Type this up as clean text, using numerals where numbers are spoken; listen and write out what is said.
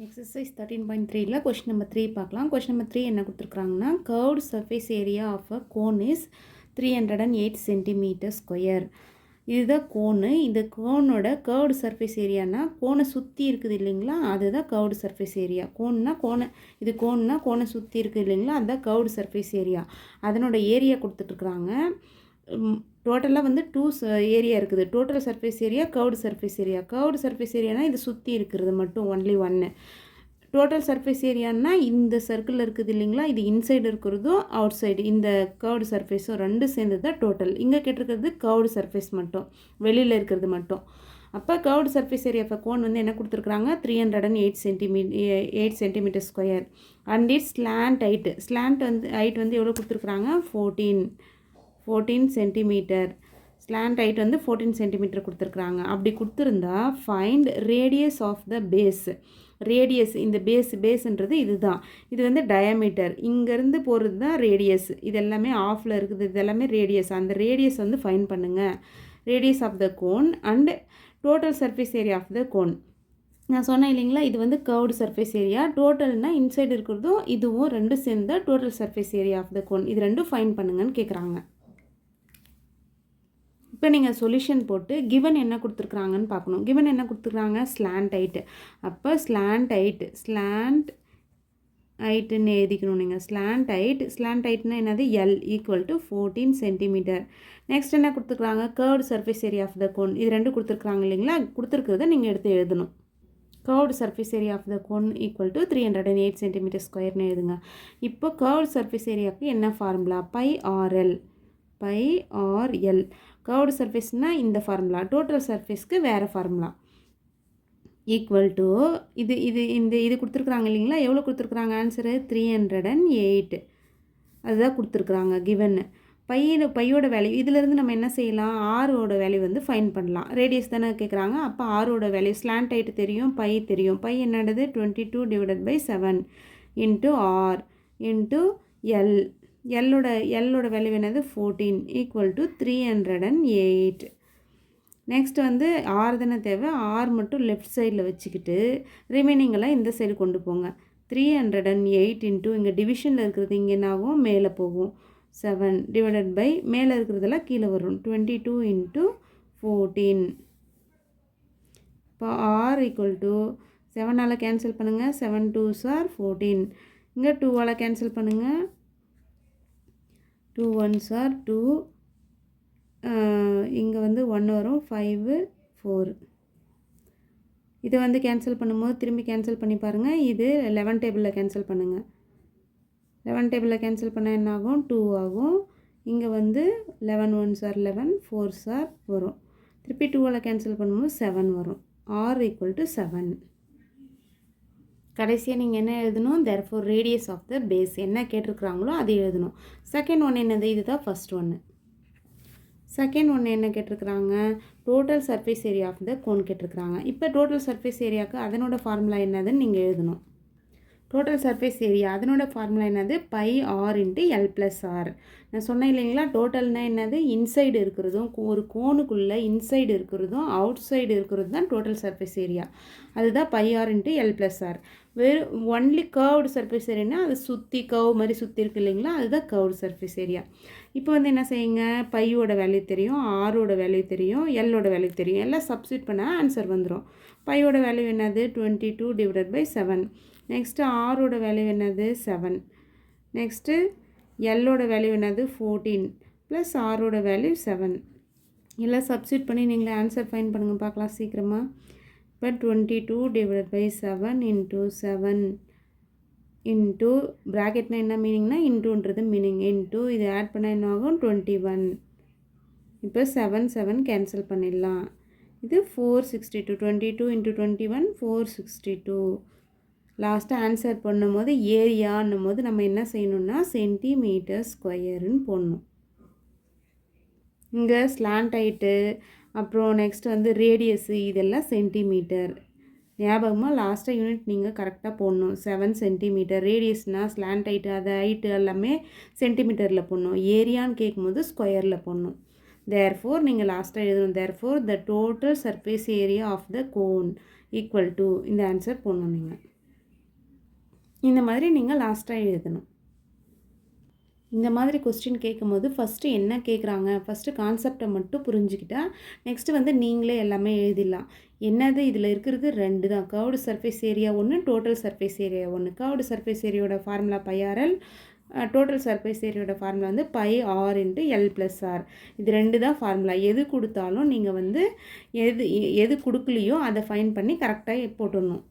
Exercise 13.3ல question number 3 பார்க்கலாம். Question number 3 என்ன கொடுத்துருக்காங்கன்னா, curved surface area of a cone is 308 centimetre square. இதுதான் cone. இந்த கோனோட கர்வ்டு சர்ஃபேஸ் ஏரியானா கோனை சுற்றி இருக்குது இல்லைங்களா, அதுதான் கர்வ்டு சர்ஃபேஸ் ஏரியா. இது கோன்னா கோனை சுற்றி இருக்குது இல்லைங்களா, அதுதான் கர்வ்டு சர்ஃபேஸ் ஏரியா. அதனோட ஏரியா கொடுத்துட்ருக்குறாங்க. டோட்டலாக வந்து ஏரியா இருக்குது. Total surface area, curved surface area. Curved surface ஏரியானா இது சுற்றி இருக்கிறது மட்டும் ஒன்லி ஒன்று. டோட்டல் சர்ஃபேஸ் ஏரியானா இந்த சர்க்கிளில் இருக்குது இல்லைங்களா, இது இன்சைடு இருக்கிறதும் அவுட் சைடு இந்த கர்வ்டு சர்ஃபேஸும் ரெண்டு சேர்ந்தது தான் டோட்டல். இங்கே கேட்டிருக்கிறது கர்வ்டு சர்ஃபேஸ் மட்டும், வெளியில் இருக்கிறது மட்டும். அப்போ curved surface area of cone வந்து என்ன கொடுத்துருக்குறாங்க, 308 centimetre square. And it's slant height வந்து எவ்வளோ கொடுத்துருக்குறாங்க, 14 சென்டிமீட்டர். ஸ்லாண்ட் ஹைட் வந்து 14 சென்டிமீட்டர் கொடுத்துருக்குறாங்க. அப்படி கொடுத்துருந்தா find radius of the base. Radius, இந்த பேஸ்ன்றது இதுதான். இது வந்து டயாமீட்டர், இங்கேருந்து போகிறது தான் ரேடியஸ். இது எல்லாமே ஆஃபில் இருக்குது, இது எல்லாமே ரேடியஸ். அந்த ரேடியஸ் வந்து ஃபைண்ட் பண்ணுங்கள். Radius of the cone and total surface area of the cone. நான் சொன்னேன் இல்லைங்களா, இது வந்து கர்வ்டு சர்ஃபேஸ் ஏரியா. டோட்டல்னால் இன்சைடு இருக்கிறதும் இதுவும் ரெண்டும் சேர்ந்த total surface area of the cone. இது ரெண்டும் ஃபைண்ட் பண்ணுங்கன்னு கேட்குறாங்க. இப்போ நீங்கள் சொல்யூஷன் போட்டு கிவன் என்ன கொடுத்துருக்குறாங்கன்னு பார்க்கணும். கிவன் என்ன கொடுத்துருக்குறாங்க, ஸ்லாண்ட் ஹைட்டு. அப்போ ஸ்லாண்ட் ஹைட்டுன்னு எழுதிக்கணும் நீங்கள். ஸ்லாண்ட் ஹைட்னா என்னது, L equal to 14 centimetre. Next என்ன கொடுத்துருக்குறாங்க, curved surface area of the cone. இது ரெண்டும் கொடுத்துருக்குறாங்க இல்லைங்களா, கொடுத்துருக்கிறத நீங்கள் எடுத்து எழுதணும். Curved surface area of the cone equal to 308 centimetre ஸ்கொயர்னு எழுதுங்க. இப்போ கர்வ்டு சர்ஃபேஸ் ஏரியாவுக்கு என்ன ஃபார்முலா, பை ஆர்எல். கர்வ்டு சர்ஃபேஸ்னால் இந்த ஃபார்முலா, டோட்டல் சர்ஃபேஸ்க்கு வேறு ஃபார்முலா. ஈக்குவல் டு இது கொடுத்துருக்குறாங்க இல்லைங்களா, எவ்வளோ கொடுத்துருக்குறாங்க ஆன்சரு, 308. அதுதான் கொடுத்துருக்குறாங்க கிவன்னு. பையோட வேல்யூ இதிலேருந்து நம்ம என்ன செய்யலாம், ஆரோட வேல்யூ வந்து ஃபைன் பண்ணலாம். ரேடியஸ் தானே கேட்குறாங்க, அப்போ ஆரோட வேல்யூ ஸ்லாண்ட் ஹைட் தெரியும், பை தெரியும். பை என்னது, 22/7 இன்ட்டு ஆர் இன்ட்டு எல். எல்லோட வேல்யூ என்னது, 14 ஈக்குவல் டு 308. நெக்ஸ்ட் வந்து ஆர் தானே தேவை, ஆர் மட்டும் லெஃப்ட் சைடில் வச்சுக்கிட்டு ரிமைனிங்கெல்லாம் இந்த சைடு கொண்டு போங்க. 308 இன்ட்டு இங்கே டிவிஷனில் இருக்கிறது இங்கே என்ன ஆகும், மேலே போகும். 7 டிவைடட் பை மேலே இருக்கிறதெல்லாம் கீழே வரும். 22 இன்ட்டு 14. இப்போ ஆர் ஈக்குவல் டு 7ஆல் கேன்சல் பண்ணுங்கள். 7 2s are 14. இங்கே 2ஆல் கேன்சல் பண்ணுங்கள். 2 1s are 2. இங்கே வந்து 1 வரும். 5 4. இதை வந்து கேன்சல் பண்ணும்போது திரும்பி கேன்சல் பண்ணி பாருங்கள். இது 11 டேபிளில் கேன்சல் பண்ணுங்கள். 11 டேபிளில் கேன்சல் பண்ணால் என்ன ஆகும், 2 ஆகும். இங்கே வந்து 11 1s are 11, 4s are வரும். திருப்பி 2ஆல் கேன்சல் பண்ணும்போது 7 வரும். R equal to 7. கடைசியாக நீங்கள் என்ன எழுதணும், therefore radius of the base என்ன கேட்டிருக்கிறாங்களோ அது எழுதணும். செகண்ட் ஒன்று என்னது, இதுதான் ஃபஸ்ட் ஒன்று. செகண்ட் ஒன்று என்ன கேட்டிருக்கிறாங்க, total surface area of the cone கேட்டிருக்கிறாங்க. இப்போ டோட்டல் சர்ஃபேஸ் ஏரியாவுக்கு அதனோட ஃபார்முலா என்னதுன்னு நீங்கள் எழுதணும். டோட்டல் சர்ஃபேஸ் ஏரியா அதனோட ஃபார்முலா என்னது, pi R into L plus R. நான் சொன்னேன் இல்லைங்களா, டோட்டல்னால் என்னது, இன்சைடு இருக்கிறதும் ஒரு கோனுக்குள்ளே இன்சைடு இருக்கிறதும் அவுட் சைடு இருக்கிறது தான் டோட்டல் சர்ஃபேஸ் ஏரியா. அதுதான் pi R into L plus R. Only curved surface ஏரியானா அது சுற்றி கர்வ் மாதிரி சுற்றி இருக்குது இல்லைங்களா, அதுதான் கர்வ்டு சர்ஃபேஸ் ஏரியா. இப்போ வந்து என்ன செய்யுங்க, பையோட வேல்யூ தெரியும், ஆரோட வேல்யூ தெரியும், எல்லோட வேல்யூ தெரியும். எல்லாம் சப்ஸ்டியூட் பண்ணால் ஆன்சர் வந்துடும். பையோட வேல்யூ என்னது, 22/7. நெக்ஸ்ட்டு ஆரோட வேல்யூ என்னது, 7. நெக்ஸ்ட்டு எல்லோட வேல்யூ என்னது, 14 ப்ளஸ் ஆரோட வேல்யூ 7. எல்லாம் சப்ஸ்டியூட் பண்ணி நீங்களே ஆன்சர் ஃபைண்ட் பண்ணுங்கள் பார்க்கலாம் சீக்கிரமாக. இப்போ 22/7 இன்ட்டு 7 இன்ட்டு ப்ராக்கெட்னா என்ன மீனிங்னா, இன்ட்டுன்றது மீனிங். இன்ட்டு இது ஆட் பண்ணால் என்ன ஆகும், 21. இப்போ 7 கேன்சல் பண்ணிடலாம். இது 462. 22 இன்ட்டு 21 462. லாஸ்ட்டாக ஆன்சர் பண்ணும்போது ஏரியான்னும் போது நம்ம என்ன செய்யணும்னா சென்டிமீட்டர் ஸ்கொயருன்னு போடணும். இங்கே ஸ்லாண்ட் ஹைட்டு அப்புறம் நெக்ஸ்ட் வந்து ரேடியஸு இதெல்லாம் சென்டிமீட்டர். ஞாபகமாக லாஸ்ட்டாக யூனிட் நீங்கள் கரெக்டாக போடணும். 7 சென்டிமீட்டர். ரேடியஸ்னால் ஸ்லாண்ட் ஹைட்டு அது ஹைட்டு எல்லாமே சென்டிமீட்டரில் போடணும். ஏரியான்னு கேட்கும்போது ஸ்கொயரில் போடணும். தேர்ஃபோர் நீங்கள் லாஸ்ட்டாக எழுதணும். Therefore the total surface area of the cone equal to இந்த ஆன்சர் போடணும் நீங்கள். இந்த மாதிரி நீங்கள் லாஸ்ட்டாக எழுதணும். இந்த மாதிரி கொஸ்டின் கேட்கும்போது ஃபஸ்ட்டு என்ன கேட்குறாங்க, ஃபஸ்ட்டு கான்செப்டை மட்டும் புரிஞ்சுக்கிட்டா நெக்ஸ்ட்டு வந்து நீங்களே எல்லாமே எழுதிடலாம். என்னது இதில் இருக்கிறது 2 தான். கர்வ்டு சர்ஃபேஸ் ஏரியா ஒன்று, டோட்டல் சர்ஃபேஸ் ஏரியா ஒன்று. கர்வ்டு சர்ஃபேஸ் ஏரியாவோட ஃபார்முலா πRL, டோட்டல் சர்ஃபேஸ் ஏரியாவோட ஃபார்முலா வந்து πr × l+r. இது 2 தான் ஃபார்முலா. எது கொடுத்தாலும் நீங்கள் வந்து எது கொடுக்கலையோ அதை ஃபைண்ட் பண்ணி கரெக்டாக போட்டுடணும்.